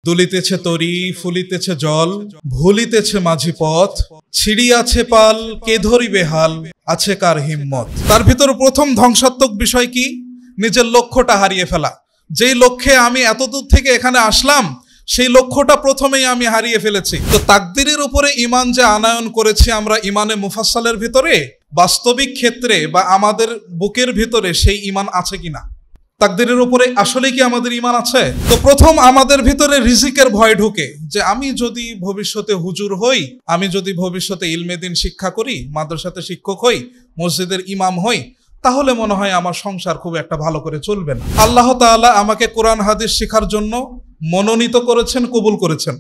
দুলিতেছে তরি, ফুলিতেছে জল, ভুলিতেছে মাঝি পথ, ছিড়িয়াছে পাল, কে ধরিবে হাল, আছে কার হিম্মত। তার ভিতর প্রথম ধ্বংসাত্মক বিষয় কি? নিজের লক্ষ্যটা হারিয়ে ফেলা। যেই লক্ষ্যে আমি এতদূর থেকে এখানে আসলাম, সেই লক্ষ্যটা প্রথমেই আমি হারিয়ে ফেলেছি। তো তাকদিরের উপরে ঈমান যে আনয়ন করেছি আমরা ঈমানে মুফাসসালের ভিতরে, বাস্তবিক ক্ষেত্রে বা আমাদের বুকের ভিতরে সেই ঈমান আছে কিনা? তাকদিরের উপরে আসলে কি আমাদের ঈমান আছে? তো প্রথম আমাদের ভিতরে রিজিকের ভয় ঢুকে, যে আমি যদি ভবিষ্যতে হুজুর হই, আমি যদি ভবিষ্যতে ইলমে দিন শিক্ষা করি, মাদ্রাসাতে শিক্ষক হই, মসজিদের ইমাম হই, তাহলে মনে হয় আমার সংসার খুব একটা ভালো করে চলবে না। আল্লাহ তাআলা আমাকে কোরআন হাদিস শেখার জন্য মনোনীত করেছেন, কবুল করেছেন।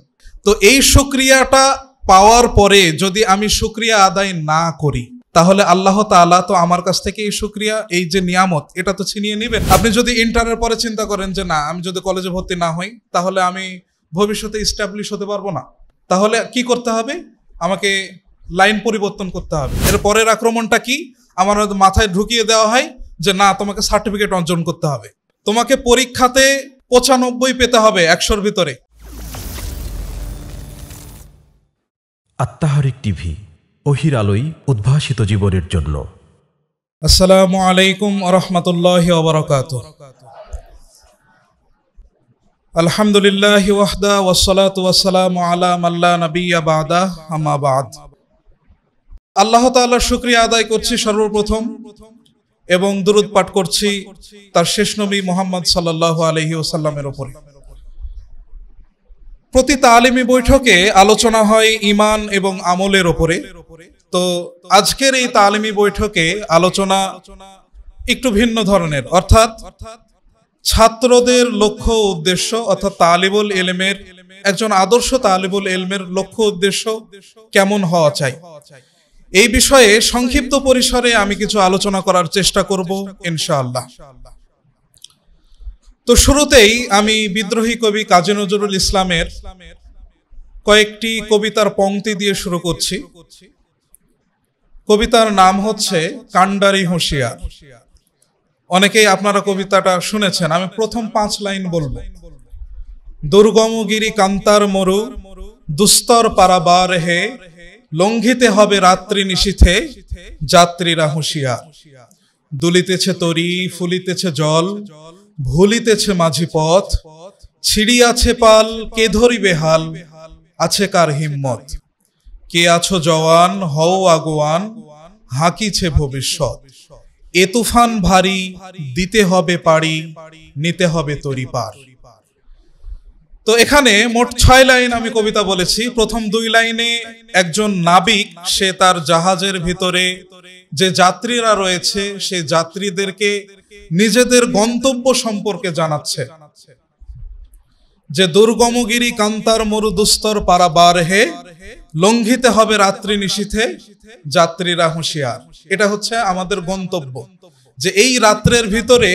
তো এই শুকরিয়াটা পাওয়ার পরে যদি আমি শুকরিয়া আদায় না করি, তাহলে আল্লাহ তাআলা তো আমার কাছ থেকে এই শুকরিয়া, এই যে নিয়ামত, এটা তো ছিনিয়ে নেবেন। আপনি যদি ইন্টারের পরে চিন্তা করেন যে না, আমি যদি কলেজে ভর্তি না হই, তাহলে আমি ভবিষ্যতে ইস্টাবলিশ হতে পারবো না, তাহলে কি করতে হবে? আমাকে লাইন পরিবর্তন করতে হবে। এর পরের আক্রমণটা কি? আমার মাথায় ঢুকিয়ে দেওয়া হয় যে না, তোমাকে সার্টিফিকেট অর্জন করতে হবে, তোমাকে পরীক্ষাতে 95 পেতে হবে 100-র ভিতরে। আত্মাহারিক টিভি, ওহির আলোয় উদ্ভাসিত জীবনের জন্য। আসসালামু আলাইকুম ওয়া রাহমাতুল্লাহি ওয়া বারাকাতুহু। আলহামদুলিল্লাহি ওয়াহদা ওয়াসসালাতু ওয়াসসালামু আলা মান লা নাবিয়্যা বা'দা, আম্মা বা'দ। আল্লাহ তাআলার শুকরিয়া আদায় করছি সর্বপ্রথম, এবং দুরূদ পাঠ করছি তার শেষ নবী মুহাম্মদ সাল্লাল্লাহু আলাইহি ওয়াসাল্লামের উপরে। প্রতি তালিমি বৈঠকে আলোচনা হয় ঈমান এবং আমলের উপরে। তো আজকের এই তালিমি বৈঠকে আলোচনা একটু ভিন্ন ধরনের, অর্থাৎ ছাত্রদের লক্ষ্য উদ্দেশ্য, অর্থাৎ তালিবুল ইলমের, একজন আদর্শ তালিবুল ইলমের লক্ষ্য উদ্দেশ্য কেমন হওয়া চাই, এই বিষয়ে সংক্ষিপ্ত পরিসরে আমি কিছু আলোচনা করার চেষ্টা করব ইনশাআল্লাহ। তো শুরুতেই আমি বিদ্রোহী কবি কাজী নজরুল ইসলামের কয়েকটি কবিতার পংক্তি দিয়ে শুরু করছি। কবিতার নাম হচ্ছে কান্ডারি হুঁশিয়ার। অনেকেই আপনারা কবিতাটা শুনেছেন। আমি প্রথম 5 লাইন বলবো। দুর্গমগিরি কান্তার মরু, দুস্তর পারাবার হে, লঙ্ঘিতে হবে রাত্রি নিশীথে, যাত্রীরা হুঁশিয়ার। দুলিতেছে তরি, ফুলিতেছে জল, ভুলিতেছে মাঝি পথ, ছিড়িয়াছে পাল, কে ধরিবে হাল, আছে কার হিম্মত। কে আছো জওয়ান, হও আগুয়ান, হাঁকিছে ভবিষ্যৎ। এ তুফান ভারী, দিতে হবে পাড়ি, নিতে হবে তরি পার। তো এখানে মোট 6 লাইন আমি কবিতা বলেছি। প্রথম 2 লাইনে একজন নাবিক, সে তার জাহাজের ভিতরে যে যাত্রীরা রয়েছে, সে যাত্রীদেরকে নিজেদের গন্তব্য সম্পর্কে জানাচ্ছে, যে দুর্গমগিরি কান্তার মরু, দুস্তর পারাবার হে, লঙ্ঘিতে হবে রাত্রি নিশীথে, যাত্রীরা হুঁশিয়ার। এটা হচ্ছে আমাদের গন্তব্য, যে এই রাত্রের ভিতরে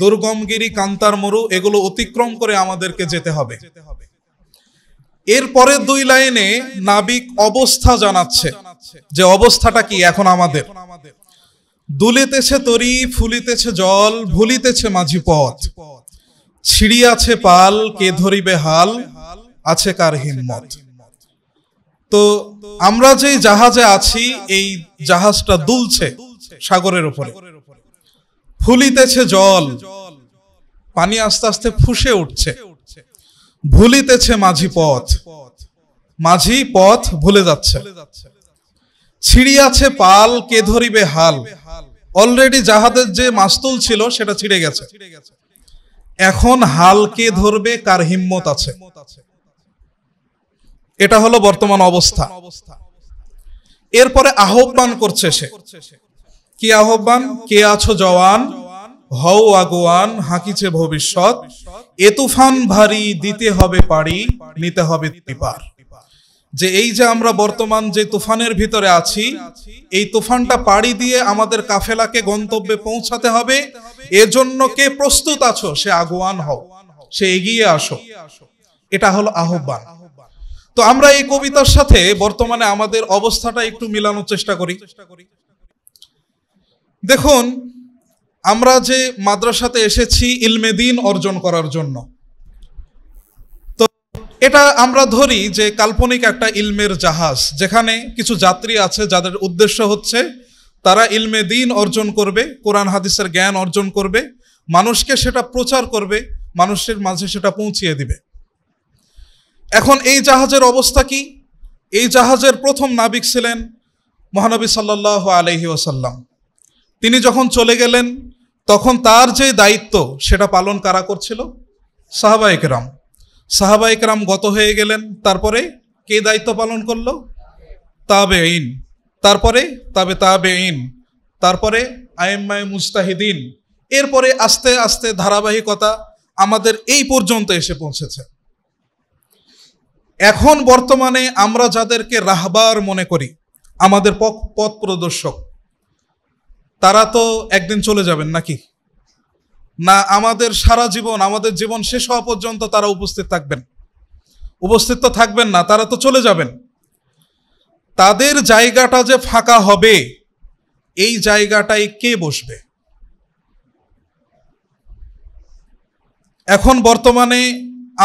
দুর্গমগিরি, কান্তার মরু, এগুলো অতিক্রম করে আমাদেরকে যেতে হবে। এর পরের 2 লাইনে নাবিক অবস্থা জানাচ্ছে, যে অবস্থাটা কি এখন আমাদের। দুলিতেছে তরি, ফুলিতেছে জল, ভুলিতেছে মাঝি পথ, ছিড়িয়াছে পাল, কে ধরিবে হাল, আছে কার হিম্মত। তো আমরা যেই জাহাজে আছি, এই জাহাজটা দুলছে সাগরের উপরে। ফুলিতেছে জল, পানি আস্তে আস্তে ফুসে উঠছে। ভুলিতেছে মাঝি পথ, মাঝি পথ ভুলে যাচ্ছে। ছিড়িয়াছে পাল, কে ধরিবে হাল, অলরেডি জাহাজের যে মাস্তুল ছিল সেটা ছিঁড়ে গেছে। এখন হাল কে ধরবে, কার হিম্মত আছে। এটা হলো বর্তমান অবস্থা। এরপরে আহ্বান করছে সে। কি আহ্বান? কে আছো জওয়ান, হও আগুয়ান, হাঁকিছে ভবিষ্যৎ। এ তুফান ভারী, দিতে হবে পাড়ি, নিতে হবে তরি পার। যে এই যে আমরা বর্তমান যে তুফানের ভিতরে আছি, এই তুফানটা পাড়ি দিয়ে আমাদের কাফেলাকে গন্তব্যে পৌঁছাতে হবে। এজন্য কে প্রস্তুত আছো, সে আগুয়ান হও, সে এগিয়ে আসো। এটা হলো আহ্বান। তো আমরা এই কবিতার সাথে বর্তমানে আমাদের অবস্থাটা একটু মিলানোর চেষ্টা করি। দেখুন, আমরা যে মাদ্রাসাতে এসেছি ইলমে দ্বীন অর্জন করার জন্য, তো এটা আমরা ধরি যে কাল্পনিক একটা ইলমের জাহাজ, যেখানে কিছু যাত্রী আছে যাদের উদ্দেশ্য হচ্ছে তারা ইলমে দ্বীন অর্জন করবে, কোরআন হাদিসের জ্ঞান অর্জন করবে, মানুষকে সেটা প্রচার করবে, মানুষের মাঝে সেটা পৌঁছিয়ে দিবে। এখন এই জাহাজের অবস্থা কি? এই জাহাজের প্রথম নাবিক ছিলেন মহানবী সাল্লাল্লাহু আলাইহি ওয়াসাল্লাম। তিনি যখন চলে গেলেন তখন তার যে দায়িত্ব সেটা পালন কারা করছিল? সাহাবায়ে কেরাম। সাহাবায়ে কেরাম গত হয়ে গেলেন, তারপরে কে দায়িত্ব পালন করলো? তাবেঈন, তারপরে তাবেঈন, তারপরে আইম্মায়ে মুজতাহিদিন, এরপরে আস্তে আস্তে ধারাবাহিকতা আমাদের এই পর্যন্ত এসে পৌঁছেছে। এখন বর্তমানে আমরা যাদেরকে রাহবার মনে করি, আমাদের পথ প্রদর্শক, তারা তো একদিন চলে যাবেন নাকি? না, আমাদের সারা জীবন, আমাদের জীবন শেষ হওয়া পর্যন্ত তারা উপস্থিত থাকবেন? উপস্থিত তো থাকবেন না, তারা তো চলে যাবেন। তাদের জায়গাটা যে ফাঁকা হবে, এই জায়গাটায় কে বসবে? এখন বর্তমানে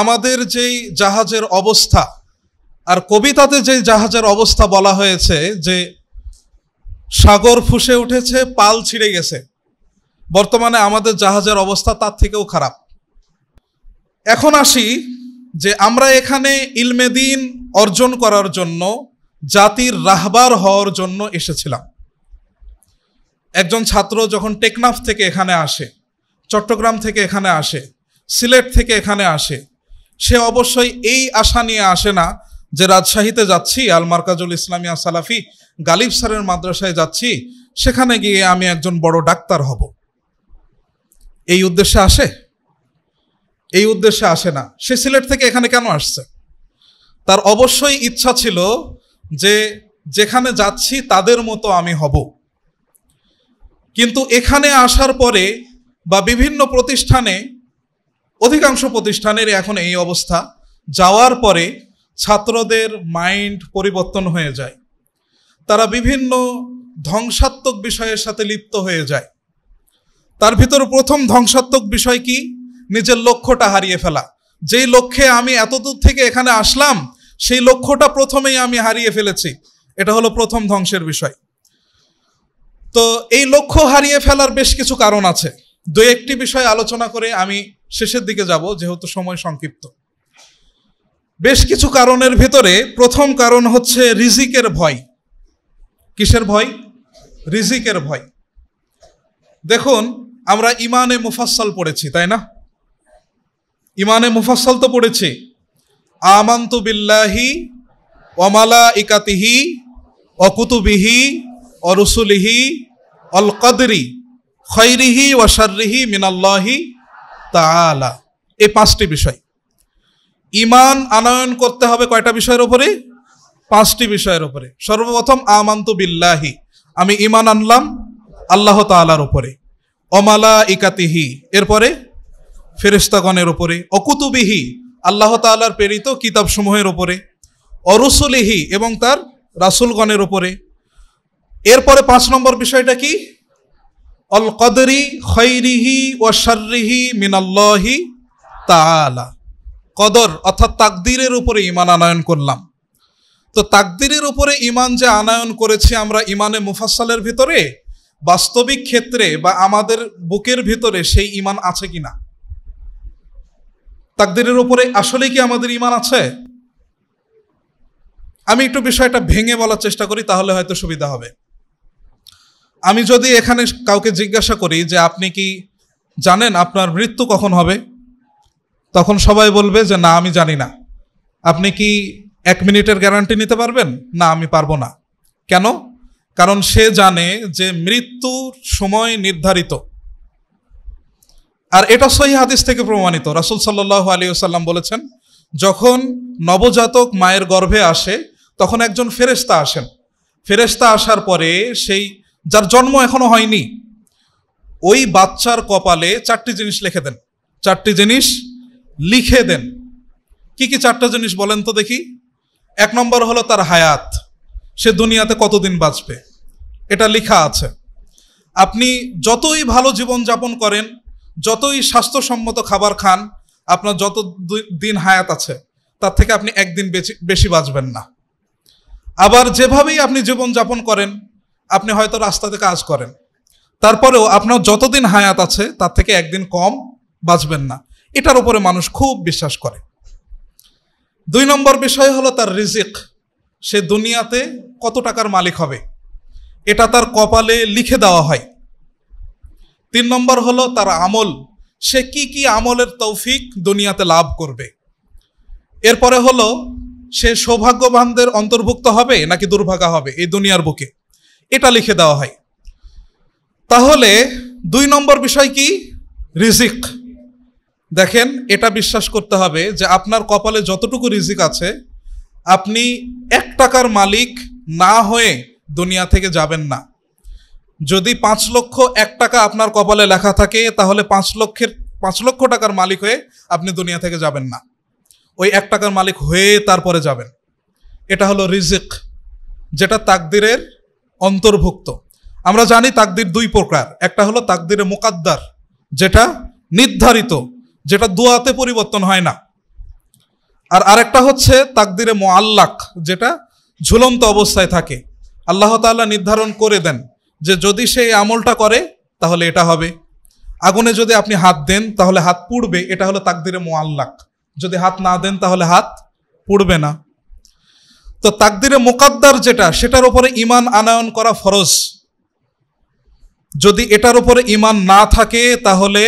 আমাদের যেই জাহাজের অবস্থা, আর কবিতাতে যেই জাহাজের অবস্থা বলা হয়েছে যে সাগর ফুঁসে উঠেছে, পাল ছিঁড়ে গেছে, বর্তমানে আমাদের জাহাজের অবস্থা তার থেকেও খারাপ। এখন আসি যে আমরা এখানে ইলমে দ্বীন অর্জন করার জন্য, জাতির রাহবার হওয়ার জন্য এসেছিলাম। একজন ছাত্র যখন টেকনাফ থেকে এখানে আসে, চট্টগ্রাম থেকে এখানে আসে, সিলেট থেকে এখানে আসে, সে অবশ্যই এই আশা নিয়ে আসে না যে রাজশাহীতে যাচ্ছি, আল মারকাজুল ইসলামিয়া সালাফি গালিব স্যারের মাদ্রাসায় যাচ্ছি, সেখানে গিয়ে আমি একজন বড় ডাক্তার হব। এই উদ্দেশ্যে আসে? এই উদ্দেশ্যে আসে না। সে সিলেট থেকে এখানে কেন আসছে? তার অবশ্যই ইচ্ছা ছিল যে যেখানে যাচ্ছি তাদের মতো আমি হব। কিন্তু এখানে আসার পরে বা বিভিন্ন প্রতিষ্ঠানে, অধিকাংশ প্রতিষ্ঠানের এখন এই অবস্থা, যাওয়ার পরে ছাত্রদের মাইন্ড পরিবর্তন হয়ে যায়, তারা বিভিন্ন ধ্বংসাত্মক বিষয়ের সাথে লিপ্ত হয়ে যায়। তার ভিতরে প্রথম ধ্বংসাত্মক বিষয় কি? নিজের লক্ষ্যটা হারিয়ে ফেলা। যেই লক্ষ্যে আমি এতদূর থেকে এখানে আসলাম, সেই লক্ষ্যটা প্রথমেই আমি হারিয়ে ফেলেছি, এটা হলো প্রথম ধ্বংসের বিষয়। তো এই লক্ষ্য হারিয়ে ফেলার বেশ কিছু কারণ আছে। দু একটি বিষয় আলোচনা করে আমি শেষের দিকে যাব, যেহেতু সময় সংক্ষিপ্ত। বেশ কিছু কারণের ভিতরে প্রথম কারণ হচ্ছে রিজিকের ভয়। কিসের ভয়? রিজিকের ভয়। দেখুন, আমরা ইমানে মুফাসসাল পড়েছি, তাই না? ইমানে মুফাসসাল তো পড়েছি, আমানতু বিল্লাহি ওয়া মালাইকাতিহি ওয়া কুতুবিহি ওয়া রুসুলিহি ওয়াল কদরি খায়রিহি ওয়া শাররিহি মিনাল্লাহি তাআলা। এই পাঁচটি বিষয় ইমান আনয়ন করতে হবে। কয়টা বিষয়ের উপরে? পাঁচটি বিষয়ের উপরে। সর্বপ্রথম আমানতু বিল্লাহি, আমি ইমান আনলাম আল্লাহ তাআলার উপরে। ওয়া মালাইকাতিহি, এরপরে ফেরেশতাগণের উপরে। ওয়া কুতুবিহি, আল্লাহ তাআলার প্রেরিত কিতাবসমূহের উপরে। ওয়া রুসুলিহি, এবং তার রাসূলগণের উপরে। এরপরে 5 নম্বর বিষয়টা কি? আল কদরি খায়রিহি ওয়া শাররিহি মিনাল্লাহি তাআলা। কদর অর্থাৎ তাকদীরের উপরে ঈমান আনয়ন করলাম। তো তাকদীরের উপরে ঈমান যে আনয়ন করেছি আমরা ঈমানে মুফাসসালের ভিতরে, বাস্তবিক ক্ষেত্রে বা আমাদের বুকের ভিতরে সেই ঈমান আছে কিনা? তাকদীরের উপরে আসলে কি আমাদের ঈমান আছে? আমি একটু বিষয়টা ভেঙে বলার চেষ্টা করি, তাহলে হয়তো সুবিধা হবে। আমি যদি এখানে কাউকে জিজ্ঞাসা করি যে আপনি কি জানেন আপনার মৃত্যু কখন হবে, তখন সবাই বলবে যে না, আমি জানি না। আপনি কি 1 মিনিটের গ্যারান্টি নিতে পারবেন? না, আমি পারবো না। কেন? কারণ সে জানে যে মৃত্যুর সময় নির্ধারিত, আর এটা সহিহ হাদিস থেকে প্রমাণিত। রাসূল সাল্লাল্লাহু আলাইহি ওয়াসাল্লাম বলেছেন, যখন নবজাতক মায়ের গর্ভে আসে তখন একজন ফেরেশতা আসেন। ফেরেশতা আসার পরে সেই যার জন্ম এখনো হয়নি, ওই বাচ্চার কপালে 4টি জিনিস লিখে দেন। 4টি জিনিস লিখে দেন। কি কি 4টা জিনিস বলেন তো দেখি? 1 নম্বর হলো তার হায়াত, সে দুনিয়াতে কতদিন বাঁচবে, এটা লেখা আছে। আপনি যতই ভালো জীবন যাপন করেন, যতই স্বাস্থ্যসম্মত খাবার খান, আপনার যত দিন হায়াত আছে তার থেকে আপনি একদিন বেশি বাঁচবেন না। আবার যেভাবেই আপনি জীবনযাপন করেন, আপনি হয়তো রাস্তাতে কাজ করেন, তারপরেও আপনার যতদিন হায়াত আছে তার থেকে একদিন কম বাঁচবেন না। এটার উপরে মানুষ খুব বিশ্বাস করে। 2 নম্বর বিষয় হলো তার রিজিক। সে দুনিয়াতে কত টাকার মালিক হবে এটা তার কপালে লিখে দেওয়া হয়। 3 নম্বর হলো তার আমল, সে কি কি আমলের তৌফিক দুনিয়াতে লাভ করবে। এরপরে হলো সে সৌভাগ্যবানদের অন্তর্ভুক্ত হবে নাকি দুর্ভাগা হবে এই দুনিয়ার বুকে, এটা লিখে দেওয়া হয়। তাহলে 2 নম্বর বিষয় কি? রিজিক। দেখেন, এটা বিশ্বাস করতে হবে যে আপনার কপালে যতটুকু রিজিক আছে, আপনি 1 টাকার মালিক না হয়ে দুনিয়া থেকে যাবেন না। যদি 5 লক্ষ 1 টাকা আপনার কপালে লেখা থাকে, তাহলে 5 লক্ষ টাকার মালিক হয়ে আপনি দুনিয়া থেকে যাবেন না, ওই 1 টাকার মালিক হয়ে তারপরে যাবেন। এটা হলো রিজিক, যেটা তাকদিরের অন্তর্ভুক্ত। আমরা জানি তাকদির 2 প্রকার। একটা হলো তাকদিরে মুকাদ্দার, যেটা নির্ধারিত, যেটা দোয়াতে পরিবর্তন হয় না। আর আরেকটা হচ্ছে তাকদিরে মুআল্লাক, যেটা ঝুলন্ত অবস্থায় থাকে। আল্লাহ তাআলা নির্ধারণ করে দেন যে যদি সে এই আমলটা করে তাহলে এটা হবে। আগুনে যদি আপনি হাত দেন তাহলে হাত পুড়বে, এটা হলো তাকদিরে মুআল্লাক। যদি হাত না দেন তাহলে হাত পুড়বে না। তো তাকদিরে মুকাদ্দার যেটা, সেটার উপরে ঈমান আনয়ন করা ফরজ। যদি এটার উপরে ঈমান না থাকে তাহলে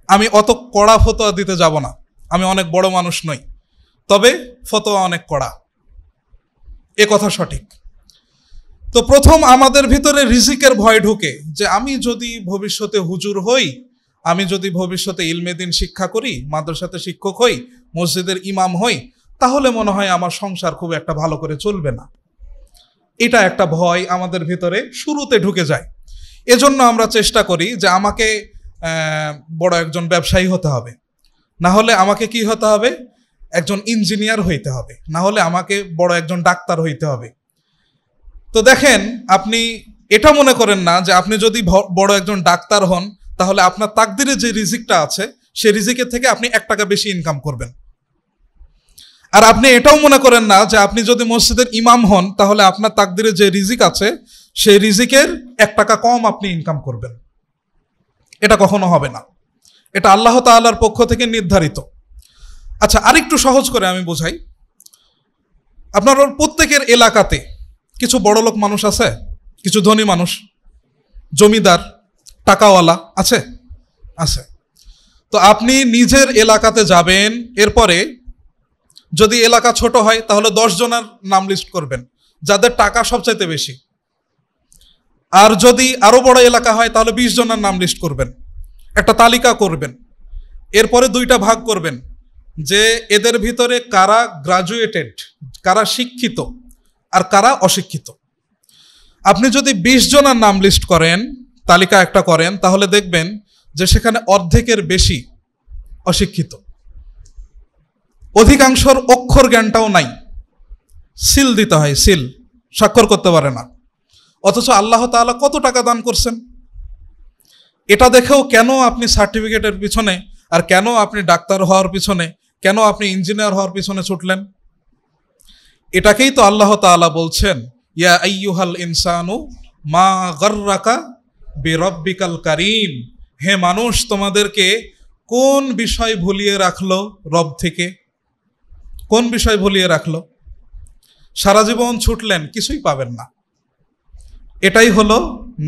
আমি অত কড়া ফতোয়া দিতে যাব না। আমি অনেক বড় মানুষ নই, তবে ফতোয়া অনেক কড়া, এ কথা সঠিক। তো প্রথম আমাদের ভিতরে রিজিকের ভয় ঢুকে যে আমি যদি ভবিষ্যতে হুজুর হই, আমি যদি ভবিষ্যতে ইলমে দ্বীন শিক্ষা করি, মাদ্রাসাতে শিক্ষক হই, মসজিদের ইমাম হই, তাহলে মনে হয় আমার সংসার খুব একটা ভালো করে চলবে না। এটা একটা ভয় আমাদের ভিতরে শুরুতে ঢুকে যায়। এজন্য আমরা চেষ্টা করি যে আমাকে বড় একজন ব্যবসায়ী হতে হবে, না হলে আমাকে কি হতে হবে, একজন ইঞ্জিনিয়ার হইতে হবে, না হলে আমাকে বড় একজন ডাক্তার হইতে হবে। তো দেখেন, আপনি এটা মনে করেন না যে আপনি যদি বড় একজন ডাক্তার হন তাহলে আপনার তাকদিরে যে রিজিকটা আছে সেই রিজিকের থেকে আপনি 1 টাকা বেশি ইনকাম করবেন। আর আপনি এটাও মনে করেন না যে আপনি যদি মসজিদের ইমাম হন তাহলে আপনার তাকদিরে যে রিজিক আছে সেই রিজিকের 1 টাকা কম আপনি ইনকাম করবেন। এটা কখনো হবে না, এটা আল্লাহ তাআলার পক্ষ থেকে নির্ধারিত। আচ্ছা, আরেকটু সহজ করে আমি বোঝাই। আপনার প্রত্যেকের এলাকাতে কিছু বড় লোক মানুষ আছে, কিছু ধনী মানুষ, জমিদার, টাকাওয়ালা আছে আছে। তো আপনি নিজের এলাকাতে যাবেন, এরপরে যদি এলাকা ছোট হয় তাহলে 10 জনের নাম লিস্ট করবেন যাদের টাকা সবচাইতে বেশি। আর যদি আরো বড় এলাকা হয় তাহলে 20 জনের নাম লিস্ট করবেন, একটা তালিকা করবেন। এরপরে 2টা ভাগ করবেন যে এদের ভিতরে কারা গ্রাজুয়েটেড, কারা শিক্ষিত আর কারা অশিক্ষিত। আপনি যদি 20 জনের নাম লিস্ট করেন, তালিকা একটা করেন, তাহলে দেখবেন যে সেখানে অর্ধেকের বেশি অশিক্ষিত। অধিকাংশর অক্ষর জ্ঞানটাও নাই, সিল দিতে হয়, সিল, স্বাক্ষর করতে পারে না। অথচ আল্লাহ তাআলা কত টাকা দান করছেন। এটা দেখেও কেন আপনি সার্টিফিকেটের পিছনে, আর কেন আপনি ডাক্তার হওয়ার পিছনে, কেন আপনি ইঞ্জিনিয়ার হওয়ার পিছনে ছুটলেন? এটাকেই তো আল্লাহ তাআলা বলছেন, ইয়া আইয়ুহাল ইনসানু মা গাররাকা বিরব্বিকাল কারীম। হে মানুষ, তোমাদেরকে কোন বিষয় ভুলিয়ে রাখলো রব থেকে? কোন বিষয় ভুলিয়ে রাখলো? সারা জীবন ছুটলেন, কিছুই পাবেন না। এটাই হলো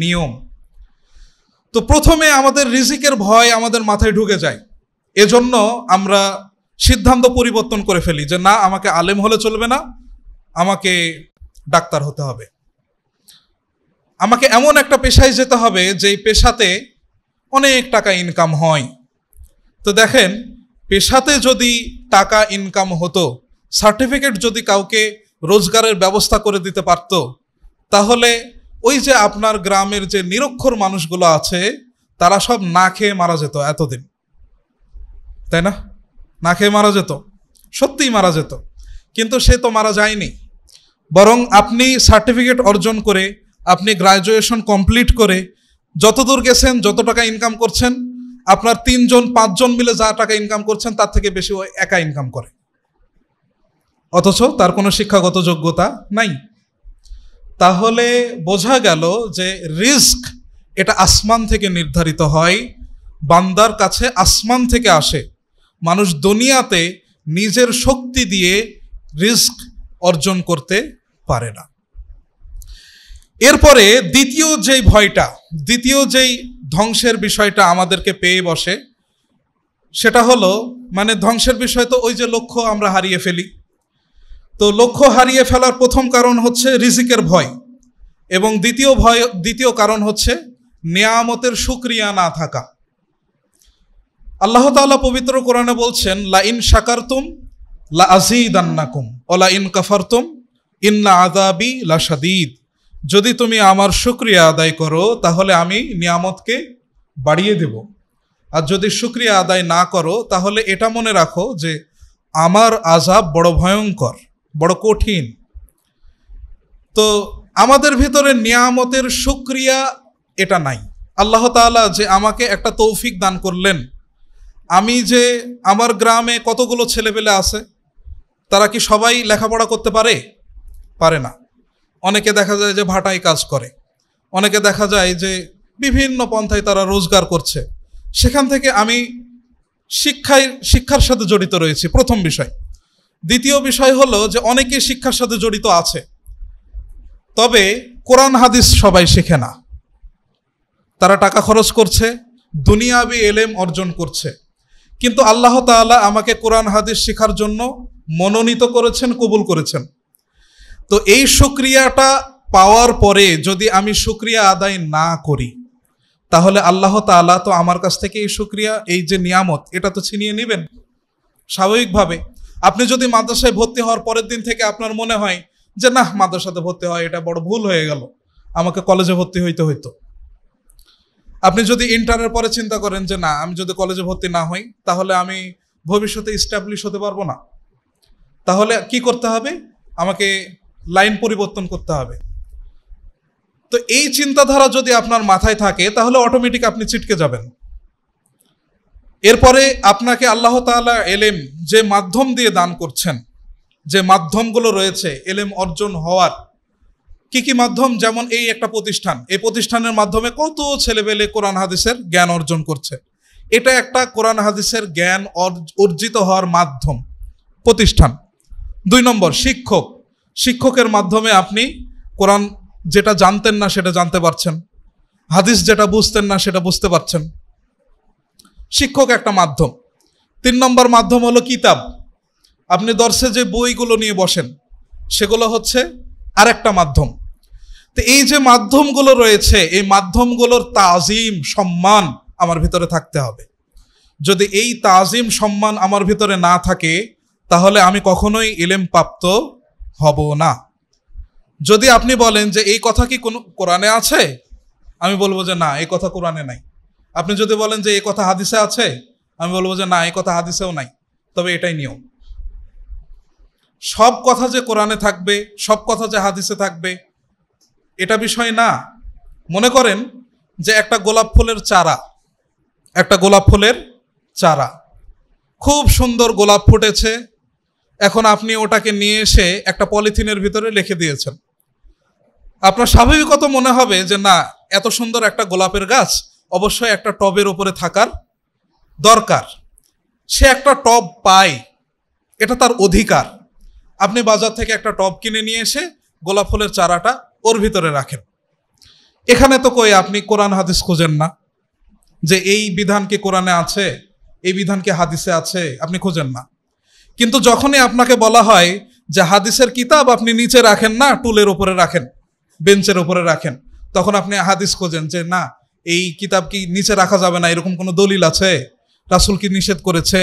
নিয়ম। তো প্রথমে আমাদের রিজিকের ভয় আমাদের মাথায় ঢুকে যায়, এজন্য আমরা সিদ্ধান্ত পরিবর্তন করে ফেলি যে না, আমাকে আলেম হলে চলবে না, আমাকে ডাক্তার হতে হবে, আমাকে এমন একটা পেশায় যেতে হবে যেই পেশাতে অনেক টাকা ইনকাম হয়। তো দেখেন, পেশাতে যদি টাকা ইনকাম হতো, সার্টিফিকেট যদি কাউকে রোজগারের ব্যবস্থা করে দিতে পারত, তাহলে ওই যে আপনার গ্রামের যে নিরক্ষর মানুষগুলো আছে তারা সব না খেয়ে মারা যেত এতদিন, তাই না? না খেয়ে মারা যেত, সত্যিই মারা যেত। কিন্তু সে তো মারা যায়নি, বরং আপনি সার্টিফিকেট অর্জন করে, আপনি গ্রাজুয়েশন কমপ্লিট করে যতদূর গেছেন, যত টাকা ইনকাম করছেন, আপনার 3 জন 5 জন মিলে যা টাকা ইনকাম করছেন তার থেকে বেশি ওই একা ইনকাম করে। অথচ তার কোনো শিক্ষাগত যোগ্যতা নাই। তাহলে বোঝা গেল যে রিস্ক এটা আসমান থেকে নির্ধারিত হয়, বান্দার কাছে আসমান থেকে আসে। মানুষ দুনিয়াতে নিজের শক্তি দিয়ে রিস্ক অর্জন করতে পারে না। এরপরে দ্বিতীয় যেই ধ্বংসের বিষয়টা আমাদেরকে পেয়ে বসে, সেটা হলো মানে ধ্বংসের বিষয় তো ওই যে লক্ষ্য আমরা হারিয়ে ফেলি। তো লক্ষ্য হারিয়ে ফেলার প্রথম কারণ হচ্ছে রিজিকের ভয়, এবং দ্বিতীয় কারণ হচ্ছে নিয়ামতের শুকরিয়া না থাকা। আল্লাহ তাআলা পবিত্র কোরআনে বলছেন, লা ইন শাকারতুম লা আযীদান্নাকুম ওয়া লা ইন কাফারতুম ইন্না আযাবি লাশাদীদ। যদি তুমি আমার শুকরিয়া আদায় করো তাহলে আমি নিয়ামতকে বাড়িয়ে দেব, আর যদি শুকরিয়া আদায় না করো তাহলে এটা মনে রাখো যে আমার আযাব বড় ভয়ঙ্কর, বড় কঠিন। তো আমাদের ভিতরে নিয়ামতের শুকরিয়া এটা নাই। আল্লাহ তাআলা যে আমাকে একটা তৌফিক দান করলেন, আমি যে আমার গ্রামে কতগুলো ছেলেপেলে আছে, তারা কি সবাই লেখাপড়া করতে পারে না। অনেকে দেখা যায় যে ভাটায় কাজ করে, অনেকে দেখা যায় যে বিভিন্ন পন্থায় তারা রোজগার করছে। সেখান থেকে আমি শিক্ষার সাথে জড়িত রয়েছি, প্রথম বিষয়। দ্বিতীয় বিষয় হলো যে অনেকে শিক্ষার সাথে জড়িত আছে, তবে কোরআন হাদিস সবাই শেখে না। তারা টাকা খরচ করছে, দুনিয়াবি এলেম অর্জন করছে, কিন্তু আল্লাহ তাআলা আমাকে কোরআন হাদিস শেখার জন্য মনোনীত করেছেন, কবুল করেছেন। তো এই শুকরিয়াটা পাওয়ার পরে যদি আমি শুকরিয়া আদায় না করি, তাহলে আল্লাহ তাআলা তো আমার কাছ থেকে এই শুকরিয়া, এই যে নিয়ামত, এটা তো ছিনিয়ে নেবেন স্বাভাবিকভাবে। আপনি যদি মাদ্রাসায় ভর্তি হওয়ার পরের দিন থেকে আপনার মনে হয় যে না, মাদ্রাসাতে ভর্তি হয় এটা বড় ভুল হয়ে গেল, আমাকে কলেজে ভর্তি হইতো। আপনি যদি ইন্টারের পরে চিন্তা করেন যে না, আমি যদি কলেজে ভর্তি না হই তাহলে আমি ভবিষ্যতে এস্টাবলিশ হতে পারবো না, তাহলে কি করতে হবে? আমাকে লাইন পরিবর্তন করতে হবে। তো এই চিন্তাধারা যদি আপনার মাথায় থাকে তাহলে অটোমেটিক আপনি ছিটকে যাবেন। এরপরে আপনাকে আল্লাহ তাআলা এলেম যে মাধ্যম দিয়ে দান করছেন, যে মাধ্যমগুলো রয়েছে এলেম অর্জন হওয়ার, কি মাধ্যম? যেমন এই একটা প্রতিষ্ঠান, এই প্রতিষ্ঠানের মাধ্যমে কত ছেলেবেলে কোরআন হাদিসের জ্ঞান অর্জন করছে। এটা একটা কোরআন হাদিসের জ্ঞান অর্জিত হওয়ার মাধ্যম, প্রতিষ্ঠান। 2 নম্বর, শিক্ষকের মাধ্যমে আপনি কোরআন যেটা জানতেন না সেটা জানতে পারছেন, হাদিস যেটা বুঝতেন না সেটা বুঝতে পারছেন। শিক্ষক একটা মাধ্যম। 3 নম্বর মাধ্যম হলো কিতাব। আপনি দর্শে যে বইগুলো নিয়ে বসেন সেগুলো হচ্ছে আরেকটা মাধ্যম। তো এই যে মাধ্যমগুলো রয়েছে, এই মাধ্যমগুলোর তাজিম, সম্মান আমার ভিতরে থাকতে হবে। যদি এই তাজিম, সম্মান আমার ভিতরে না থাকে তাহলে আমি কখনোই ইলম প্রাপ্ত হব না। যদি আপনি বলেন যে এই কথা কি কোন কোরআনে আছে, আমি বলবো যে না, এই কথা কোরআনে নাই। আপনি যদি বলেন যে এই কথা হাদিসে আছে, আমি বলবো যে না, এই কথা হাদিসেও নাই। তবে এটাই নিয়ম। সব কথা যে কোরআনে থাকবে, সব কথা যে হাদিসে থাকবে, এটা বিষয় না। মনে করেন যে একটা গোলাপ ফুলের চারা, খুব সুন্দর গোলাপ ফুটেছে। এখন আপনি ওটাকে নিয়ে এসে একটা পলিথিনের ভিতরে রেখে দিয়েছেন। আপনার স্বাভাবিকত মনে হবে যে না, এত সুন্দর একটা গোলাপের গাছ অবশ্যই একটা টবের উপরে থাকার দরকার। সে একটা টব পায়, এটা তার অধিকার। আপনি বাজার থেকে একটা টব কিনে নিয়ে এসে গোলাপ ফুলের চারাটা ওর ভিতরে রাখেন। এখানে তো কই আপনি কোরআন হাদিস খুঁজেন না যে এই বিধান কি কোরআনে আছে, এই বিধান কি হাদিসে আছে, আপনি খুঁজেন না। কিন্তু যখনই আপনাকে বলা হয় যে হাদিসের কিতাব আপনি নিচে রাখেন না, টুলের উপরে রাখেন, বেঞ্চের উপরে রাখেন, তখন আপনি হাদিস খোঁজেন যে না, এই কিতাব কি নিচে রাখা যাবে না, এরকম কোনো দলিল আছে, রাসূল কি নিষেধ করেছে?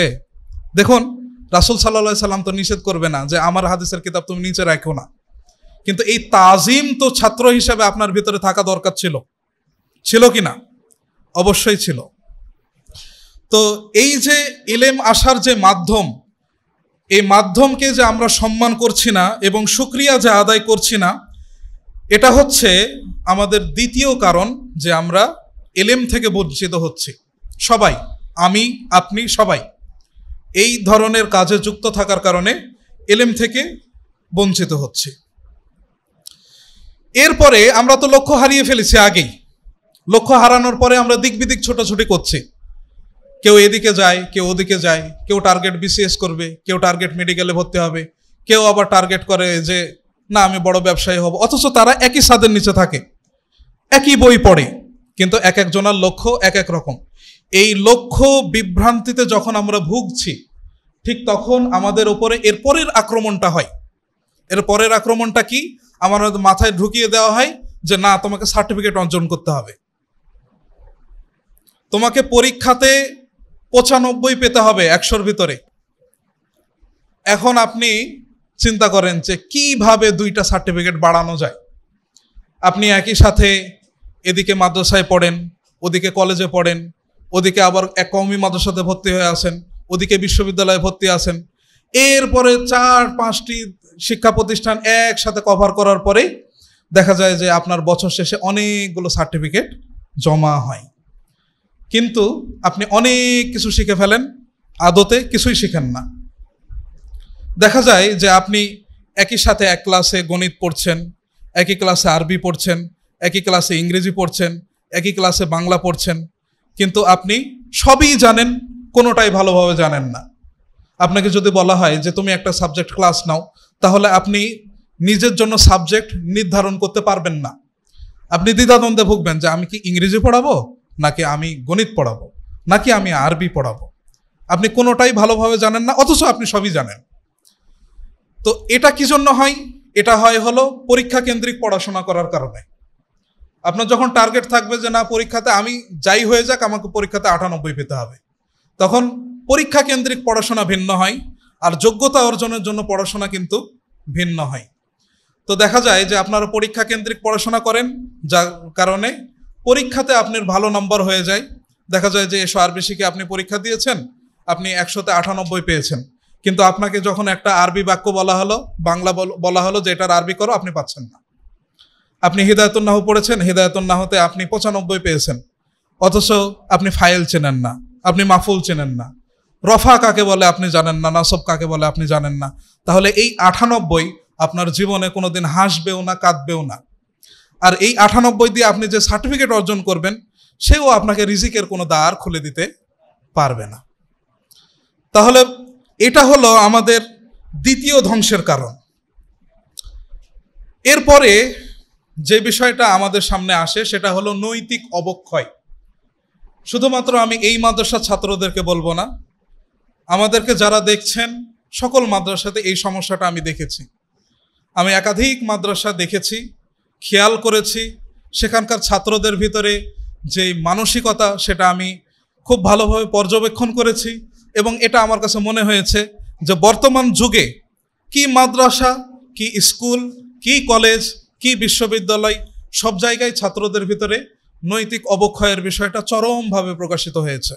দেখুন, রাসূল সাল্লাল্লাহু আলাইহি সাল্লাম তো নিষেধ করবে না যে আমার হাদিসের কিতাব তুমি নিচে রাখো না। কিন্তু এই তাজিম তো ছাত্র হিসেবে আপনার ভিতরে থাকা দরকার ছিল কি না? অবশ্যই ছিল। তো এই যে ইলম আসার যে মাধ্যম, এই মাধ্যমকে যে আমরা সম্মান করছি না এবং শুকরিয়া যে আদায় করছি না, এটা হচ্ছে আমাদের দ্বিতীয় কারণ যে আমরা ইলম থেকে বঞ্চিত হচ্ছি। সবাই, আমি, আপনি, সবাই এই ধরনের কাজে যুক্ত থাকার কারণে এলেম থেকে বঞ্চিত হচ্ছি। এরপরে আমরা তো লক্ষ্য হারিয়ে ফেলেছি আগেই। লক্ষ্য হারানোর পরে আমরা দিক বিদিক ছোটাছুটি করছি, কেউ এদিকে যায়, কেউ ওদিকে যায়, কেউ টার্গেট বিসিএস করবে, কেউ টার্গেট মেডিকেলে ভর্তি হবে, কেউ আবার টার্গেট করে যে না আমি বড় ব্যবসায়ী হব। অথচ তারা একই ছাদের নিচে থাকে, একই বই পড়ে, কিন্তু এক একজনের লক্ষ্য এক এক রকম। এই লক্ষ্য বিভ্রান্তিতে যখন আমরা ভুগছি, ঠিক তখন আমাদের উপরে এর পরের আক্রমণটা হয়। এর পরের আক্রমণটা কি? আমাদের মাথায় ঢুকিয়ে দেওয়া হয় যে না, তোমাকে সার্টিফিকেট অর্জন করতে হবে, তোমাকে পরীক্ষাতে 95 পেতে হবে 100-র ভিতরে। এখন আপনি চিন্তা করেন যে কিভাবে 2টা সার্টিফিকেট বাড়ানো যায়। আপনি একই সাথে এদিকে মাদ্রাসায় পড়েন, ওদিকে কলেজে পড়েন, ওদিকে আবার এক কওমি মাদ্রাসাতে ভর্তি হয়ে আসেন, ওদিকে বিশ্ববিদ্যালয়ে ভর্তি আসেন। এরপরে 4-5টি শিক্ষা প্রতিষ্ঠান একসাথে কভার করার পরে দেখা যায় যে আপনার বছর শেষে অনেকগুলো সার্টিফিকেট জমা হয়, কিন্তু আপনি অনেক কিছু শিখে ফেলেন, আদতে কিছুই শিখেন না। দেখা যায় যে আপনি একই সাথে এক ক্লাসে গণিত পড়ছেন, একই ক্লাসে আরবি পড়ছেন, একই ক্লাসে ইংরেজি পড়ছেন, একই ক্লাসে বাংলা পড়ছেন, কিন্তু আপনি সবই জানেন, কোনোটাই ভালোভাবে জানেন না। আপনাকে যদি বলা হয় যে তুমি একটা সাবজেক্ট ক্লাস নাও, তাহলে আপনি নিজের জন্য সাবজেক্ট নির্ধারণ করতে পারবেন না। আপনি দ্বিধাদ্বন্দ্বে ভুগবেন যে আমি কি ইংরেজি পড়াবো, নাকি আমি গণিত পড়াবো, নাকি আমি আরবি পড়াবো। আপনি কোনোটাই ভালোভাবে জানেন না, অথচ আপনি সবই জানেন। তো এটা কি জন্য হয়? এটা হয় হলো পরীক্ষা কেন্দ্রিক পড়াশোনা করার কারণে। আপনার যখন টার্গেট থাকবে যে না, পরীক্ষাতে আমি যাই হয়ে যাক আমাকে পরীক্ষাতে 98 পেতে হবে, তখন পরীক্ষা কেন্দ্রিক পড়াশোনা ভিন্ন হয়, আর যোগ্যতা অর্জনের জন্য পড়াশোনা কিন্তু ভিন্ন হয়। তো দেখা যায় যে আপনারা পরীক্ষা কেন্দ্রিক পড়াশোনা করেন, যার কারণে পরীক্ষাতে আপনার ভালো নম্বর হয়ে যায়। দেখা যায় যে 100 আরবি শিখে আপনি পরীক্ষা দিয়েছেন, আপনি 100-তে 98 পেয়েছেন, কিন্তু আপনাকে যখন একটা আরবি বাক্য বলা হলো, বাংলা বলা হলো যে এটার আরবি করো, আপনি পাচ্ছেন না। আপনি হিদায়াতুন নাহু পড়েছেন, হিদায়াতুন নাহুতে আপনি 95 পেয়েছেন, অথচ আপনি ফাইল চেনেন না, আপনি মাফুল চেনেন না, রফা কাকে বলে আপনি জানেন না, নাসব কাকে বলে আপনি জানেন না। তাহলে এই 98 আপনার জীবনে কোনোদিন হাসবেও না, কাঁদবেও না। আর এই 98 দিয়ে আপনি যে সার্টিফিকেট অর্জন করবেন, সেও আপনাকে রিজিকের কোনো দ্বার খুলে দিতে পারবে না। তাহলে এটা হলো আমাদের দ্বিতীয় ধ্বংসের কারণ। এরপরে যে বিষয়টা আমাদের সামনে আসে সেটা হলো নৈতিক অবক্ষয়। শুধুমাত্র আমি এই মাদ্রাসার ছাত্রদেরকে বলবো না, আমাদেরকে যারা দেখছেন সকল মাদ্রাসাতে এই সমস্যাটা আমি দেখেছি। আমি একাধিক মাদ্রাসা দেখেছি, খেয়াল করেছি, সেখানকার ছাত্রদের ভিতরে যে মানসিকতা সেটা আমি খুব ভালোভাবে পর্যবেক্ষণ করেছি, এবং এটা আমার কাছে মনে হয়েছে যে বর্তমান যুগে কি মাদ্রাসা, কি স্কুল, কি কলেজ, কি বিশ্ববিদ্যালয়, সব জায়গায় ছাত্রদের ভিতরে নৈতিক অবক্ষয়ের বিষয়টা চরমভাবে প্রকাশিত হয়েছে।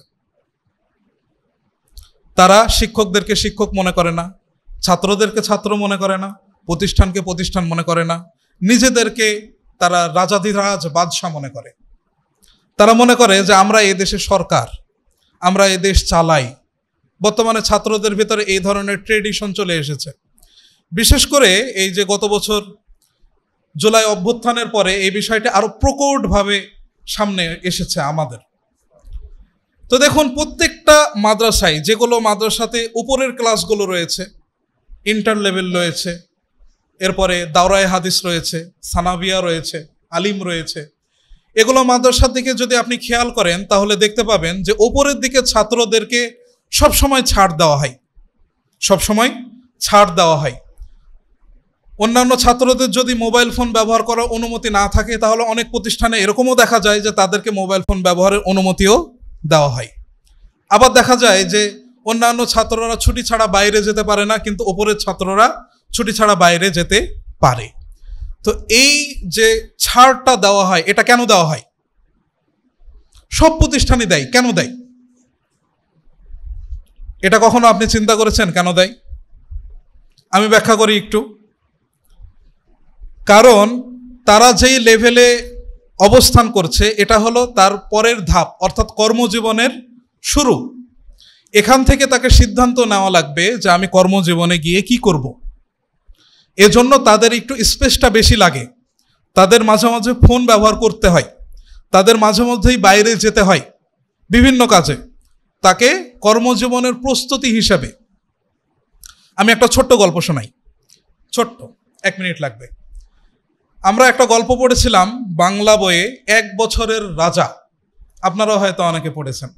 তারা শিক্ষকদেরকে শিক্ষক মনে করে না, ছাত্রদেরকে ছাত্র মনে করে না, প্রতিষ্ঠানকে প্রতিষ্ঠান মনে করে না, নিজেদেরকে তারা রাজাধিরাজ বাদশাহ মনে করে। তারা মনে করে যে আমরা এই দেশের সরকার, আমরা এই দেশ চালাই। বর্তমানে ছাত্রদের ভিতরে এই ধরনের ট্রেডিশন চলে এসেছে। বিশেষ করে এই যে গত বছর জুলাই অভ্যুত্থানের পরে এই বিষয়টা আরো প্রকটভাবে সামনে এসেছে আমাদের। তো দেখুন, প্রত্যেকটা মাদ্রাসায়, যেগুলো মাদ্রাসাতে উপরের ক্লাসগুলো রয়েছে, ইন্টার লেভেল রয়েছে, এরপরে দাওরায়ে হাদিস রয়েছে, সানাবিয়া রয়েছে, আলিম রয়েছে, এগুলো মাদ্রাসার দিকে যদি আপনি খেয়াল করেন তাহলে দেখতে পাবেন যে ওপরের দিকে ছাত্রদেরকে সবসময় ছাড় দেওয়া হয়, সবসময় ছাড় দেওয়া হয়। অন্যান্য ছাত্রদের যদি মোবাইল ফোন ব্যবহার করার অনুমতি না থাকে, তাহলে অনেক প্রতিষ্ঠানে এরকমও দেখা যায় যে তাদেরকে মোবাইল ফোন ব্যবহারের অনুমতিও দেওয়া হয়। আবার দেখা যায় যে অন্যান্য ছাত্ররা ছুটি ছাড়া বাইরে যেতে পারে না, কিন্তু ওপরের ছাত্ররা ছুটি ছাড়া বাইরে যেতে পারে। তো এই যে ছাড়টা দেওয়া হয়, এটা কেন দেওয়া হয়? সব প্রতিষ্ঠানই দেয়। কেন দেয়? এটা কখনো আপনি চিন্তা করেছেন কেন দেয়? আমি ব্যাখ্যা করি একটু। কারণ তারা যেই লেভেলে অবস্থান করছে, এটা হলো তার পরের ধাপ, অর্থাৎ কর্মজীবনের শুরু। এখান থেকে তাকে সিদ্ধান্ত নেওয়া লাগবে যে আমি কর্মজীবনে গিয়ে কি করব। এজন্য তাদের একটু স্পেসটা বেশি লাগে, তাদের মাঝে মাঝে ফোন ব্যবহার করতে হয়, তাদের মাঝে মধ্যেই বাইরে যেতে হয় বিভিন্ন কাজে। তাকে কর্মজীবনের প্রস্তুতি হিসাবে আমি একটা ছোট্ট গল্প শোনাই, ছোট্ট, 1 মিনিট লাগবে। আমরা একটা গল্প পড়েছিলাম বাংলা বইয়ে, 1 বছরের রাজা। আপনারাও হয়তো অনেকে পড়েছেন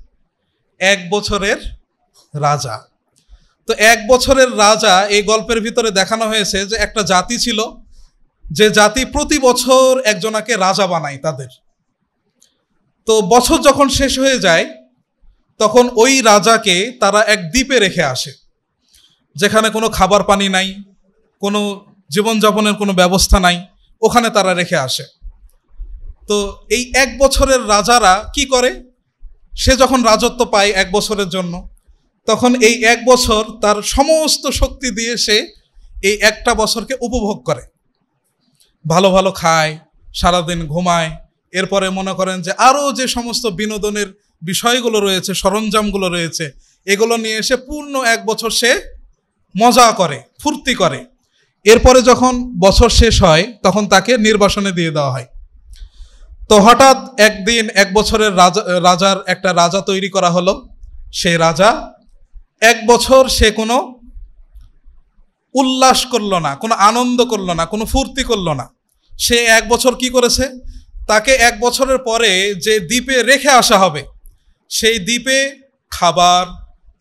1 বছরের রাজা। তো 1 বছরের রাজা, এই গল্পের ভিতরে দেখানো হয়েছে যে একটা জাতি ছিল, যে জাতি প্রতি বছর একজনাকে রাজা বানায় তাদের। তো বছর যখন শেষ হয়ে যায় তখন ওই রাজাকে তারা এক দ্বীপে রেখে আসে, যেখানে কোনো খাবার পানি নাই, কোনো জীবনযাপনের কোনো ব্যবস্থা নাই, ওখানে তারা রেখে আসে। তো এই 1 বছরের রাজারা কি করে, সে যখন রাজত্ব পায় 1 বছরের জন্য, তখন এই 1 বছর তার সমস্ত শক্তি দিয়ে সে এই একটা বছরকে উপভোগ করে, ভালো ভালো খায়, সারাদিন ঘুমায়। এরপরে মনে করেন যে আরও যে সমস্ত বিনোদনের বিষয়গুলো রয়েছে, সরঞ্জামগুলো রয়েছে, এগুলো নিয়ে এসে পূর্ণ 1 বছর সে মজা করে, ফুর্তি করে। এরপরে যখন বছর শেষ হয় তখন তাকে নির্বাসনে দিয়ে দেওয়া হয়। তো হঠাৎ একদিন 1 বছরের রাজার একটা রাজা তৈরি করা হলো। সেই রাজা 1 বছর সে কোনো উল্লাস করলো না, কোনো আনন্দ করলো না, কোনো ফুর্তি করলো না। সে 1 বছর কি করেছে, তাকে 1 বছরের পরে যে দ্বীপে রেখে আসা হবে সেই দ্বীপে খাবার,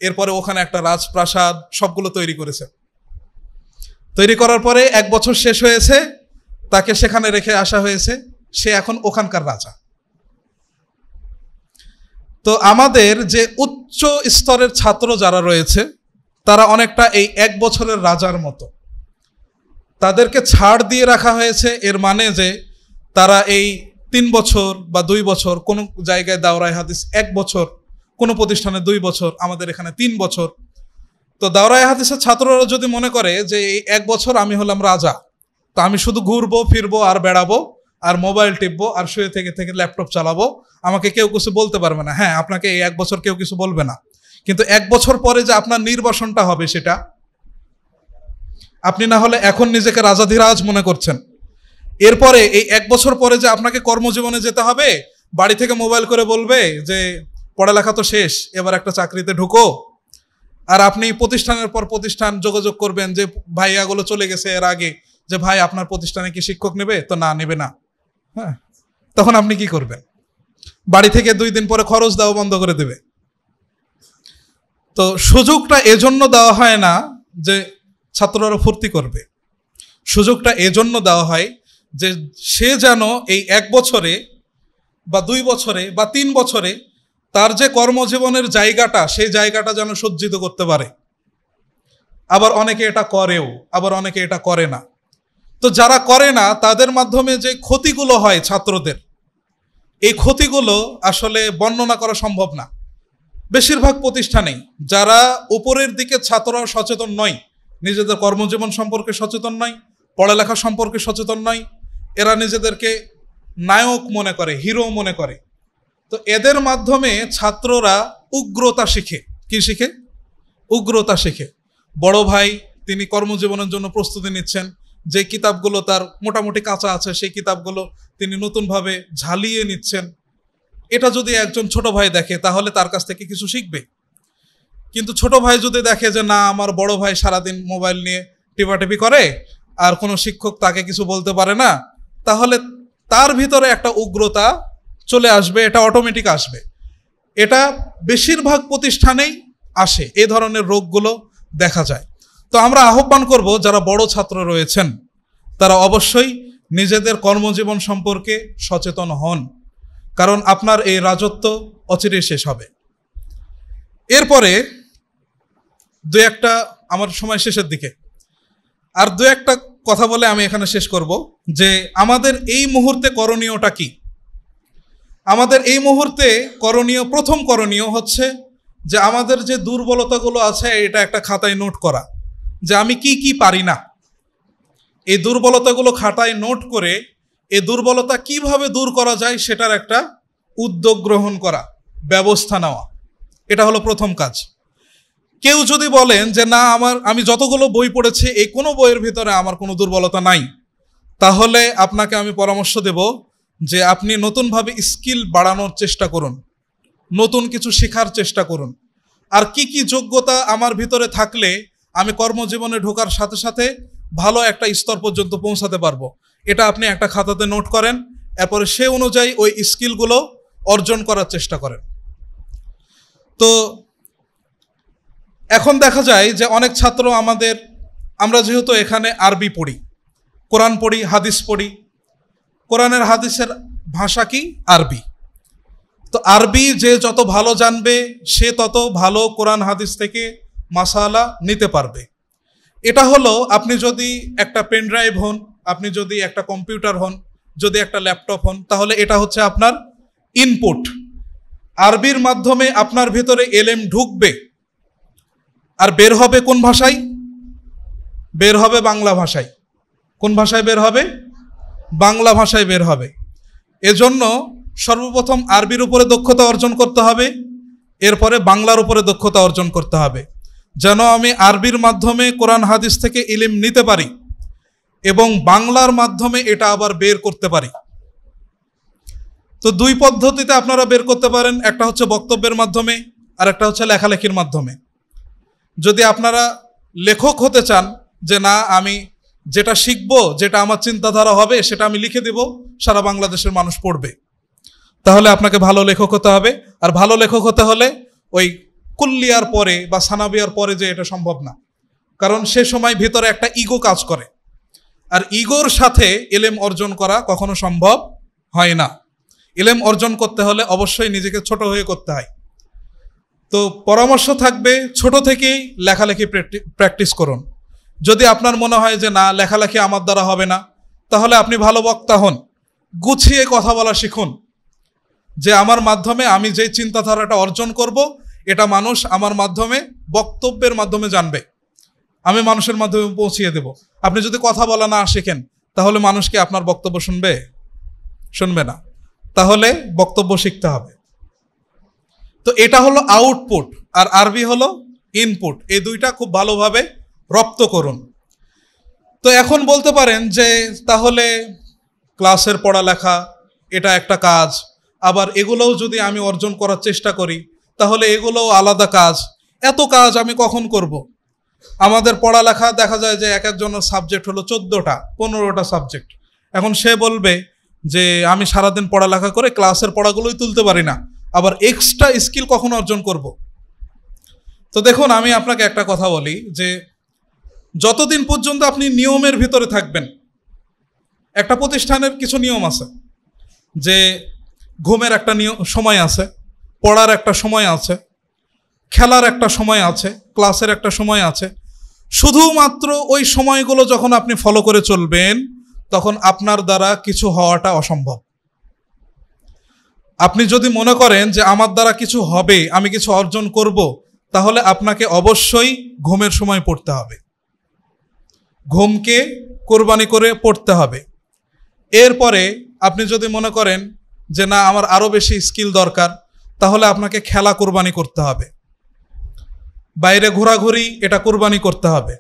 এরপরে ওখানে একটা রাজপ্রাসাদ, সবগুলো তৈরি করেছে। তৈরি করার পরে 1 বছর শেষ হয়েছে, তাকে সেখানে রেখে আসা হয়েছে, সে এখন ওখানকার রাজা। তো আমাদের যে উচ্চ স্তরের ছাত্র যারা রয়েছে তারা অনেকটা এই 1 বছরের রাজার মতো, তাদেরকে ছাড় দিয়ে রাখা হয়েছে। এর মানে যে তারা এই 3 বছর বা 2 বছর, কোনো জায়গায় দাওরায়ে হাদিস 1 বছর, কোনো প্রতিষ্ঠানে 2 বছর, আমাদের এখানে 3 বছর। তো দাওরায়ে হাদিসের ছাত্ররা যদি মনে করে যে এই 1 বছর আমি হলাম রাজা, তো আমি শুধু ঘুরবো ফিরবো আর বেড়াবো আর মোবাইল টিপবো আর শুয়ে থেকে থেকে ল্যাপটপ চালাবো, আমাকে কেউ কিছু বলতে পারবে না। হ্যাঁ, আপনাকে এই 1 বছর কেউ কিছু বলবে না, কিন্তু 1 বছর পরে যে আপনার নির্বাসনটা হবে সেটা আপনি না হলে এখন নিজেকে রাজাধিরাজ মনে করছেন। এরপরে এই 1 বছর পরে যে আপনাকে কর্মজীবনে যেতে হবে, বাড়ি থেকে মোবাইল করে বলবে যে পড়ালেখা তো শেষ, এবার একটা চাকরিতে ঢুকো। আর আপনি প্রতিষ্ঠানের পর প্রতিষ্ঠান যোগাযোগ করবেন যে ভাইয়াগুলো চলে গেছে এর আগে, যে ভাই আপনার প্রতিষ্ঠানে কি শিক্ষক নেবে, তো না নেবে না। হ্যাঁ, তখন আপনি কি করবেন? বাড়ি থেকে 2 দিন পরে খরচ দেওয়া বন্ধ করে দেবে। তো সুযোগটা এজন্য দেওয়া হয় না যে ছাত্ররা ফুর্তি করবে, সুযোগটা এজন্য দেওয়া হয় যে সে যেন এই 1 বছরে বা 2 বছরে বা 3 বছরে তার যে কর্মজীবনের জায়গাটা, সেই জায়গাটা যেন সজ্জিত করতে পারে। আবার অনেকে এটা করেও, আবার অনেকে এটা করে না। তো যারা করে না তাদের মাধ্যমে যে ক্ষতিগুলো হয় ছাত্রদের, এই ক্ষতিগুলো আসলে বর্ণনা করা সম্ভব না। বেশিরভাগ প্রতিষ্ঠানেই যারা উপরের দিকে ছাত্ররা সচেতন নয়, নিজেদের কর্মজীবন সম্পর্কে সচেতন নয়, পড়ালেখা সম্পর্কে সচেতন নয়, এরা নিজেদেরকে নায়ক মনে করে, হিরো মনে করে। তো এদের মাধ্যমে ছাত্ররা উগ্রতা শিখে। কি শিখে? উগ্রতা শিখে। বড় ভাই তিনি কর্মজীবনের জন্য প্রস্তুতি নিচ্ছেন, যে কিতাবগুলো তার মোটামুটি কাঁচা আছে সেই কিতাবগুলো তিনি নতুনভাবে ঝালিয়ে নিচ্ছেন। এটা যদি একজন ছোট ভাই দেখে তাহলে তার কাছ থেকে কিছু শিখবে। কিন্তু ছোট ভাই যদি দেখে যে না, আমার বড় ভাই সারাদিন মোবাইল নিয়ে টিপাটিপি করে আর কোনো শিক্ষক তাকে কিছু বলতে পারে না, তাহলে তার ভিতরে একটা উগ্রতা চলে আসবে, এটা অটোমেটিক আসবে। এটা বেশিরভাগ প্রতিষ্ঠানেই আসে, এই ধরনের রোগগুলো দেখা যায়। তো আমরা আহ্বান করব যারা বড় ছাত্র রয়েছেন তারা অবশ্যই নিজেদের কর্মজীবন সম্পর্কে সচেতন হন, কারণ আপনার এই রাজত্ব অচিরেই শেষ হবে। এরপরে 2-1টা, আমার সময় শেষের দিকে, আর 2-1টা কথা বলে আমি এখানে শেষ করব যে আমাদের এই মুহূর্তে করণীয়টা কি। আমাদের এই মুহূর্তে করণীয়, প্রথম করণীয় হচ্ছে যে আমাদের যে দুর্বলতাগুলো আছে এটা একটা খাতায় নোট করা, যে আমি কি কি পারি না। এই দুর্বলতাগুলো খাতায় নোট করে এই দুর্বলতা কিভাবে দূর করা যায় সেটার একটা উদ্যোগ গ্রহণ করা, ব্যবস্থা নেওয়া, এটা হলো প্রথম কাজ। কেউ যদি বলেন যে না আমি যতগুলো বই পড়েছি এই কোনো বইয়ের ভিতরে আমার কোনো দুর্বলতা নাই, তাহলে আপনাকে আমি পরামর্শ দেব যে আপনি নতুনভাবে স্কিল বাড়ানোর চেষ্টা করুন, নতুন কিছু শেখার চেষ্টা করুন। আর কি কি যোগ্যতা আমার ভিতরে থাকলে আমি কর্মজীবনে ঢোকার সাথে সাথে ভালো একটা স্তর পর্যন্ত পৌঁছাতে পারবো, এটা আপনি একটা খাতাতে নোট করেন। এরপরে সে অনুযায়ী ওই স্কিলগুলো অর্জন করার চেষ্টা করেন। তো এখন দেখা যায় যে অনেক ছাত্র আমরা যেহেতু এখানে আরবি পড়ি, কোরআন পড়ি, হাদিস পড়ি, কোরআনের হাদিসের ভাষা কি? আরবি। তো আরবি যে যত ভালো জানবে সে তত ভালো কোরআন হাদিস থেকে মাসালা নিতে পারবে। এটা হলো, আপনি যদি একটা পেন ড্রাইভ হন, আপনি যদি একটা কম্পিউটার হন, যদি একটা ল্যাপটপ হন, তাহলে এটা হচ্ছে আপনার ইনপুট। আরবির মাধ্যমে আপনার ভিতরে এলেম ঢুকবে, আর বের হবে কোন ভাষায়? বের হবে বাংলা ভাষায়। কোন ভাষায় বের হবে? বাংলা ভাষায় বের হবে। এজন্য সর্বপ্রথম আরবির উপরে দক্ষতা অর্জন করতে হবে, এরপরে বাংলার উপরে দক্ষতা অর্জন করতে হবে, যেন আমি আরবির মাধ্যমে কোরআন হাদিস থেকে ইলম নিতে পারি এবং বাংলার মাধ্যমে এটা আবার বের করতে পারি। তো দুই পদ্ধতিতে আপনারা বের করতে পারেন, একটা হচ্ছে বক্তব্যের মাধ্যমে, আর একটা হচ্ছে লেখালেখির মাধ্যমে। যদি আপনারা লেখক হতে চান, যে না আমি যেটা শিখবো, যেটা আমার চিন্তাধারা হবে সেটা আমি লিখে দেব, সারা বাংলাদেশের মানুষ পড়বে, তাহলে আপনাকে ভালো লেখক হতে হবে। আর ভালো লেখক হতে হলে ওই কুল্লিয়ার পরে বা সানাবিয়ার পরে যে এটা সম্ভব না, কারণ সে সময় ভিতরে একটা ইগো কাজ করে, আর ইগোর সাথে ইলম অর্জন করা কখনো সম্ভব হয় না। ইলম অর্জন করতে হলে অবশ্যই নিজেকে ছোট হয়ে করতে হয়। তো পরামর্শ থাকবে, ছোট থেকেই লেখালেখি প্র্যাকটিস করুন। যদি আপনার মনে হয় যে না লেখালেখি আমার দ্বারা হবে না, তাহলে আপনি ভালো বক্তা হন, গুছিয়ে কথা বলা শিখুন, যে আমার মাধ্যমে আমি যে চিন্তাধারাটা অর্জন করব এটা মানুষ আমার মাধ্যমে বক্তব্যের মাধ্যমে জানবে, আমি মানুষের মাধ্যমে পৌঁছিয়ে দেব। আপনি যদি কথা বলা না শেখেন, তাহলে মানুষ কি আপনার বক্তব্য শুনবে? শুনবে না। তাহলে বক্তব্য শিখতে হবে। তো এটা হলো আউটপুট, আর আরবি হলো ইনপুট। এই দুইটা খুব ভালোভাবে রপ্ত করুন। তো এখন বলতে পারেন যে তাহলে ক্লাসের পড়ালেখা এটা একটা কাজ, আবার এগুলোও যদি আমি অর্জন করার চেষ্টা করি তাহলে এগুলোও আলাদা কাজ। এত কাজ আমি কখন করব? আমাদের পড়ালেখা দেখা যায় যে এক একজনের সাবজেক্ট হলো 14টা 15টা সাবজেক্ট। এখন সে বলবে যে আমি সারাদিন পড়ালেখা করে ক্লাসের পড়াগুলোই তুলতে পারি না, আবার এক্সট্রা স্কিল কখন অর্জন করব? তো দেখুন, আমি আপনাকে একটা কথা বলি যে যতদিন পর্যন্ত আপনি নিয়মের ভিতরে থাকবেন, একটা প্রতিষ্ঠানের কিছু নিয়ম আছে, যে ঘুমের একটা সময় আছে, পড়ার একটা সময় আছে, খেলার একটা সময় আছে, ক্লাসের একটা সময় আছে। শুধুমাত্র ওই সময়গুলো যখন আপনি ফলো করে চলবেন, তখন আপনার দ্বারা কিছু হওয়াটা অসম্ভব। আপনি যদি মনে করেন যে আমার দ্বারা কিছু হবে, আমি কিছু অর্জন করব, তাহলে আপনাকে অবশ্যই ঘুমের সময় পড়তে হবে, ঘুমকে কোরবানি করে পড়তে হবে। এরপরে আপনি যদি মনে করেন যে না আমার আরও বেশি স্কিল দরকার, তাহলে আপনাকে খেলা কোরবানি করতে হবে, বাইরে ঘোরাঘুরি এটা কোরবানি করতে হবে।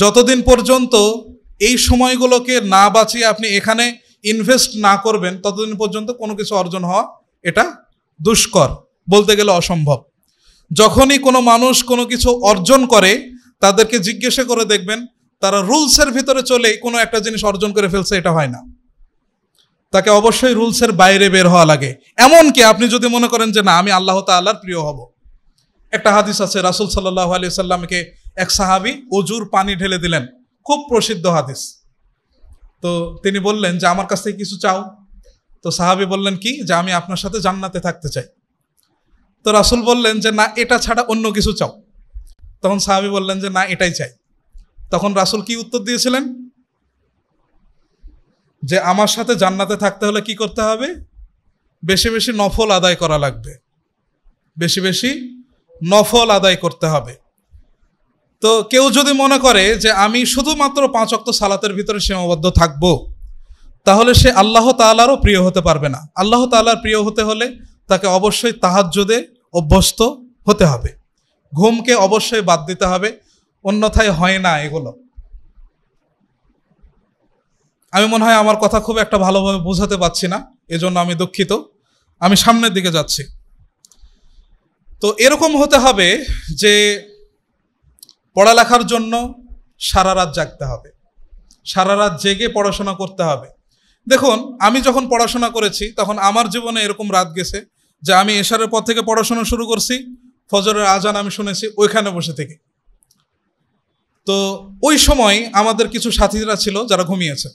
যতদিন পর্যন্ত এই সময়গুলোকে না বাঁচিয়ে আপনি এখানে ইনভেস্ট না করবেন, ততদিন পর্যন্ত কোনো কিছু অর্জন হওয়া এটা দুষ্কর, বলতে গেলে অসম্ভব। যখনই কোনো মানুষ কোনো কিছু অর্জন করে, তাদেরকে জিজ্ঞাসা করে দেখবেন তারা রুলসের ভিতরে চলে কোনো একটা জিনিস অর্জন করে ফেলছে, এটা হয় না। তাকে অবশ্যই রুলসের বাইরে বের হওয়া লাগে। এমনকি আপনি যদি মনে করেন যে না আমি আল্লাহ তাআলার প্রিয় হব, একটা হাদিস আছে, রাসূল সাল্লাল্লাহু আলাইহি সাল্লামকে এক সাহাবী অজুর পানি ঢেলে দিলেন, খুব প্রসিদ্ধ হাদিস। তো তিনি বললেন যে আমার কাছ থেকে কিছু চাও। তো সাহাবী বললেন কি, যে আমি আপনার সাথে জান্নাতে থাকতে চাই। তো রাসূল বললেন যে না এটা ছাড়া অন্য কিছু চাও। তখন সাহাবী বললেন যে না এটাই চাই। তখন রাসূল কি উত্তর দিয়েছিলেন? যে আমার সাথে জান্নাতে থাকতে হলে কি করতে হবে? বেশি বেশি নফল আদায় করা লাগবে, বেশি বেশি নফল আদায় করতে হবে। তো কেউ যদি মনে করে যে আমি শুধুমাত্র 5 ওয়াক্ত সালাতের ভিতরে সীমাবদ্ধ থাকব, তাহলে সে আল্লাহ তাআলারও প্রিয় হতে পারবে না। আল্লাহ তাআলার প্রিয় হতে হলে তাকে অবশ্যই তাহাজ্জুদে অভ্যস্ত হতে হবে। ঘুমকে অবশ্যই বাদ দিতে হবে, অন্যথায় হয় না এগুলো। আমি মনে হয় আমার কথা খুব একটা ভালোভাবে বোঝাতে পারছি না, এজন্য আমি দুঃখিত। আমি সামনের দিকে যাচ্ছি। তো এরকম হতে হবে যে পড়ালেখার জন্য সারা রাত জাগতে হবে, সারা রাত জেগে পড়াশোনা করতে হবে। দেখুন, আমি যখন পড়াশোনা করেছি তখন আমার জীবনে এরকম রাত গেছে যে আমি এশারের পর থেকে পড়াশোনা শুরু করছি, ফজরের আজান আমি শুনেছি ওইখানে বসে থেকে। তো ওই সময় আমাদের কিছু সাথীরা ছিল যারা ঘুমিয়েছে।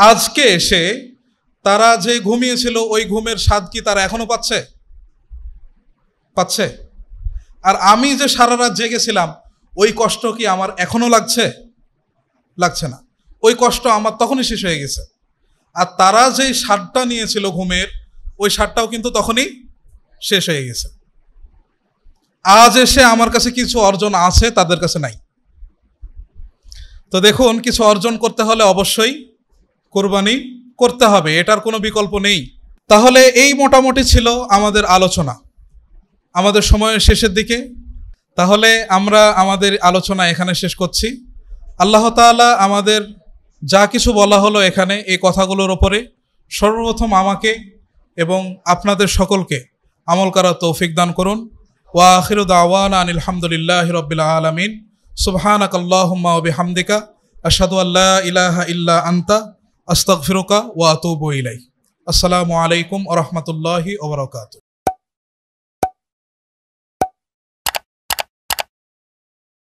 আজকে এসে তারা যে ঘুমিয়েছিল ওই ঘুমের স্বাদ কি তারা এখনো পাচ্ছে? আর আমি যে সারা রাত জেগেছিলাম ওই কষ্ট কি আমার এখনো লাগছে? লাগছে না। ওই কষ্ট আমার তখনই শেষ হয়ে গেছে। আর তারা যে স্বাদটা নিয়েছিল ঘুমের, ওই স্বাদটাও কিন্তু তখনই শেষ হয়ে গেছে। আজ এসে আমার কাছে কিছু অর্জন আছে, তাদের কাছে নাই। তো দেখুন, কিছু অর্জন করতে হলে অবশ্যই কোরবানি করতে হবে, এটার কোনো বিকল্প নেই। তাহলে এই মোটামুটি ছিল আমাদের আলোচনা, আমাদের সময়ের শেষের দিকে। তাহলে আমরা আমাদের আলোচনা এখানে শেষ করছি। আল্লাহ তাআলা আমাদের যা কিছু বলা হলো এখানে, এই কথাগুলোর ওপরে সর্বপ্রথম আমাকে এবং আপনাদের সকলকে আমল করার তৌফিক দান করুন। ওয়া আখিরু দাওয়ানা আনিল হামদুলিল্লাহি রাব্বিল আলামিন। সুবহানাকাল্লাহুম্মা ওয়া বিহামদিকা আশহাদু আল্লা ইলাহা ইল্লা আনতা আস্তাগফিরুকা ওয়া আতুবু ইলাইক। আসসালামু আলাইকুম ওয়া রাহমাতুল্লাহি ওয়া বারাকাতুহু।